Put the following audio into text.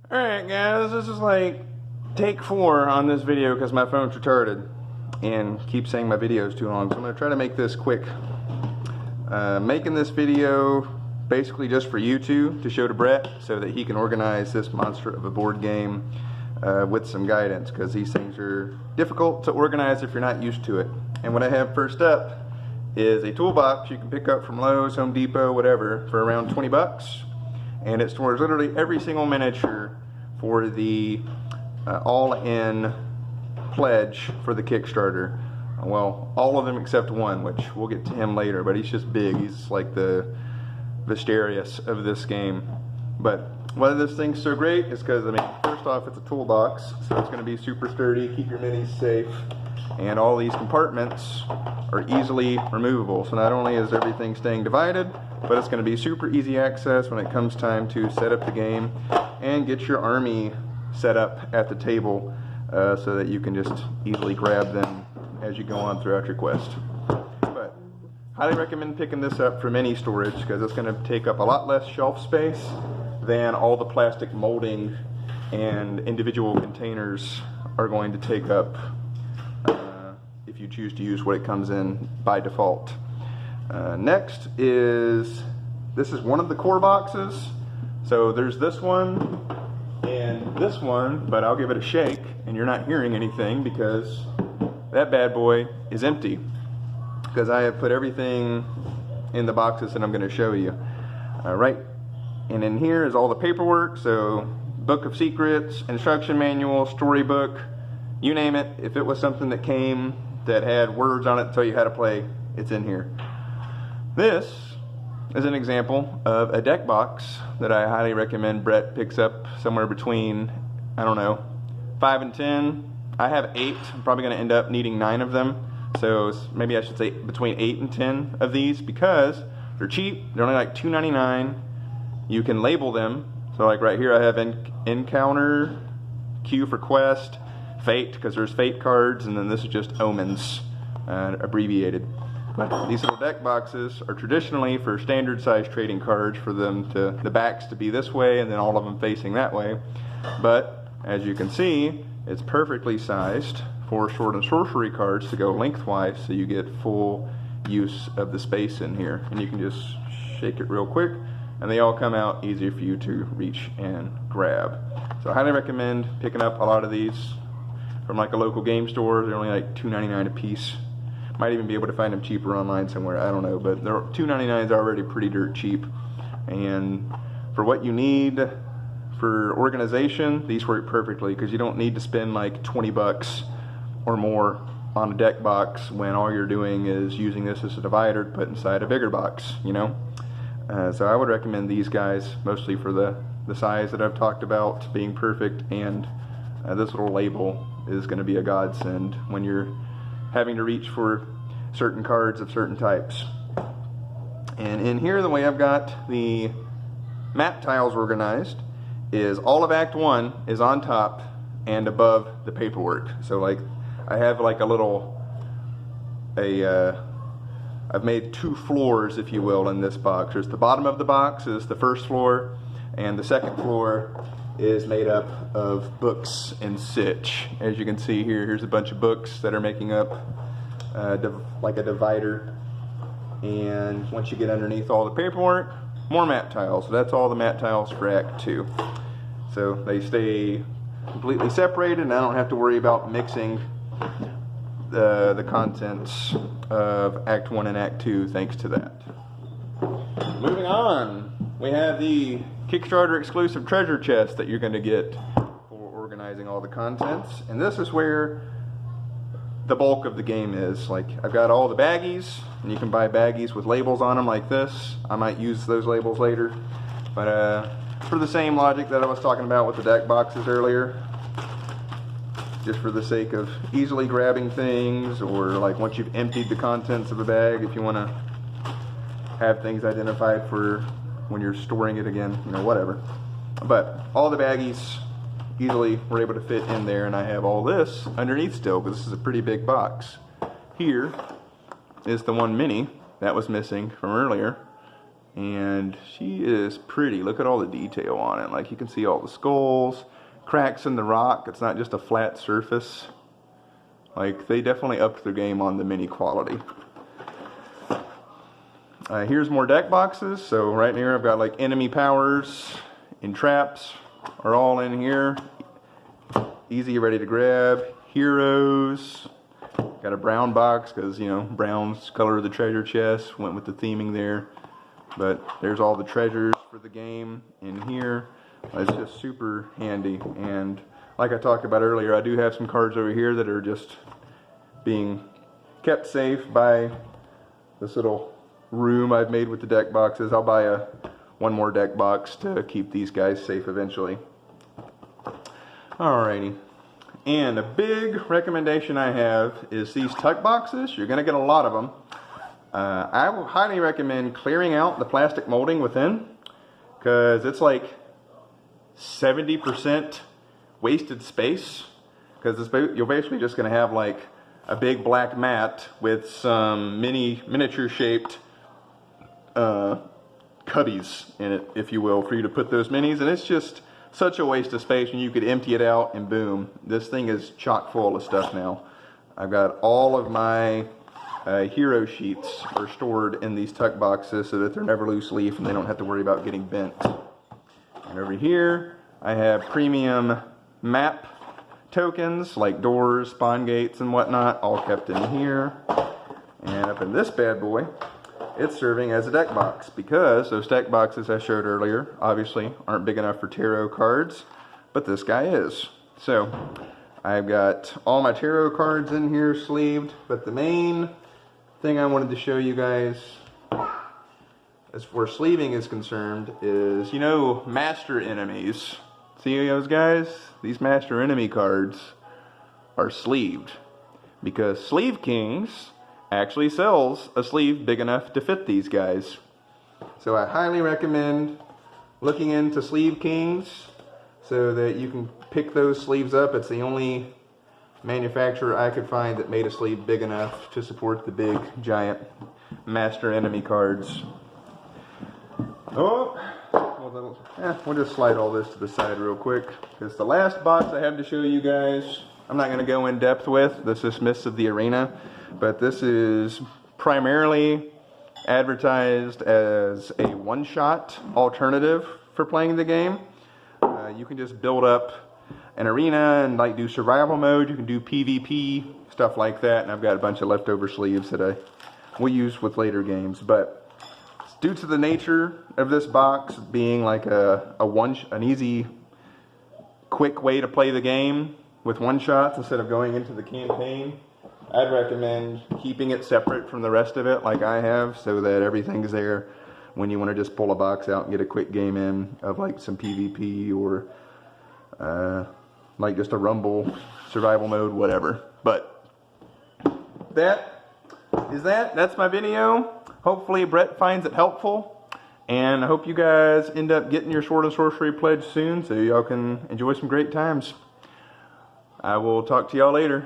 Alright guys, this is like take 4 on this video because my phone's retarded and keeps saying my video is too long, so I'm going to try to make this quick. Making this video basically just for you two to show to Brett so that he can organize this monster of a board game with some guidance, because these things are difficult to organize if you're not used to it. And what I have first up is a toolbox you can pick up from Lowe's, Home Depot, whatever, for around 20 bucks. And it stores literally every single miniature for the all-in pledge for the Kickstarter. Well, all of them except one, which we'll get to him later, but he's just big. He's like the Visterius of this game. But why this thing's so great is because, I mean, first off, it's a toolbox, so it's going to be super sturdy, keep your minis safe, and all these compartments are easily removable. So not only is everything staying divided, but it's going to be super easy access when it comes time to set up the game and get your army set up at the table so that you can just easily grab them as you go on throughout your quest. But highly recommend picking this up for mini storage because it's going to take up a lot less shelf space than all the plastic molding and individual containers are going to take up if you choose to use what it comes in by default. Next is, this is one of the core boxes. So there's this one and this one, but I'll give it a shake and you're not hearing anything because that bad boy is empty, because I have put everything in the boxes that I'm going to show you. Right, and in here is all the paperwork, so book of secrets, instruction manual, storybook, you name it. If it was something that came that had words on it to tell you how to play, it's in here. This is an example of a deck box that I highly recommend Brett picks up somewhere between, I don't know, 5 and 10. I have 8. I'm probably going to end up needing 9 of them. So maybe I should say between 8 and 10 of these because they're cheap. They're only like $2.99. You can label them. So like right here I have Encounter, Q for Quest, Fate, because there's Fate cards, and then this is just Omens, abbreviated. But these little deck boxes are traditionally for standard size trading cards, for them to, the backs to be this way and then all of them facing that way. But as you can see, it's perfectly sized for sword and sorcery cards to go lengthwise, so you get full use of the space in here. And you can just shake it real quick and they all come out easier for you to reach and grab. So I highly recommend picking up a lot of these from like a local game store. They're only like $2.99 a piece. Might even be able to find them cheaper online somewhere, I don't know, but they're $2.99 is already pretty dirt cheap. And for what you need for organization, these work perfectly, because you don't need to spend like 20 bucks or more on a deck box when all you're doing is using this as a divider to put inside a bigger box, you know. So I would recommend these guys mostly for the size that I've talked about being perfect, and this little label is going to be a godsend when you're having to reach for certain cards of certain types. And in here, the way I've got the map tiles organized is all of Act 1 is on top and above the paperwork. So like I have like a little, I've made 2 floors, if you will, in this box. There's the bottom of the box is the first floor, and the second floor is made up of books and sitch. As you can see here, here's a bunch of books that are making up like a divider. And once you get underneath all the paperwork, more map tiles. So that's all the map tiles for Act 2. So they stay completely separated, and I don't have to worry about mixing the contents of Act 1 and Act 2 thanks to that. Moving on, we have the Kickstarter exclusive treasure chest that you're going to get for organizing all the contents. And this is where the bulk of the game is. Like, I've got all the baggies, and you can buy baggies with labels on them like this. I might use those labels later, but for the same logic that I was talking about with the deck boxes earlier, just for the sake of easily grabbing things, or like once you've emptied the contents of a bag, if you want to have things identified for when you're storing it again, you know, whatever. But all the baggies easily were able to fit in there, and I have all this underneath still, because this is a pretty big box. Here is the one mini that was missing from earlier, and she is pretty. Look at all the detail on it. Like, you can see all the skulls, cracks in the rock. It's not just a flat surface. Like, they definitely upped their game on the mini quality. Here's more deck boxes. So right here I've got like enemy powers and traps are all in here. Easy, ready to grab. Heroes. Got a brown box because, you know, brown's color of the treasure chest. Went with the theming there. But there's all the treasures for the game in here. It's just super handy. And like I talked about earlier, I do have some cards over here that are just being kept safe by this little room I've made with the deck boxes. I'll buy one more deck box to keep these guys safe eventually. Alrighty. And a big recommendation I have is these tuck boxes. You're going to get a lot of them. I will highly recommend clearing out the plastic molding within, because it's like 70% wasted space, because you're basically just going to have like a big black mat with some miniature shaped cubbies in it, if you will, for you to put those minis, and it's just such a waste of space, and you could empty it out and boom, this thing is chock full of stuff now. I've got all of my hero sheets are stored in these tuck boxes so that they're never loose leaf and they don't have to worry about getting bent. And over here I have premium map tokens like doors, spawn gates, and whatnot, all kept in here. And up in this bad boy, it's serving as a deck box, because those deck boxes I showed earlier obviously aren't big enough for tarot cards, but this guy is. So I've got all my tarot cards in here sleeved, but the main thing I wanted to show you guys as where sleeving is concerned is, you know, master enemies. See those guys? These master enemy cards are sleeved, because Sleeve Kings actually sells a sleeve big enough to fit these guys. So I highly recommend looking into Sleeve Kings so that you can pick those sleeves up. It's the only manufacturer I could find that made a sleeve big enough to support the big giant master enemy cards. Oh, we'll just slide all this to the side real quick, because the last box I have to show you guys, I'm not going to go in depth with. This is Mists of the Arena, but this is primarily advertised as a one-shot alternative for playing the game. You can just build up an arena and like do survival mode. You can do PvP, stuff like that, and I've got a bunch of leftover sleeves that I will use with later games. But due to the nature of this box being like an easy, quick way to play the game with one-shots instead of going into the campaign, I'd recommend keeping it separate from the rest of it like I have, so that everything's there when you want to just pull a box out and get a quick game in of like some PvP or like just a rumble, survival mode, whatever. But that's my video. Hopefully Brett finds it helpful, and I hope you guys end up getting your Sword and Sorcery pledge soon so y'all can enjoy some great times. I will talk to y'all later.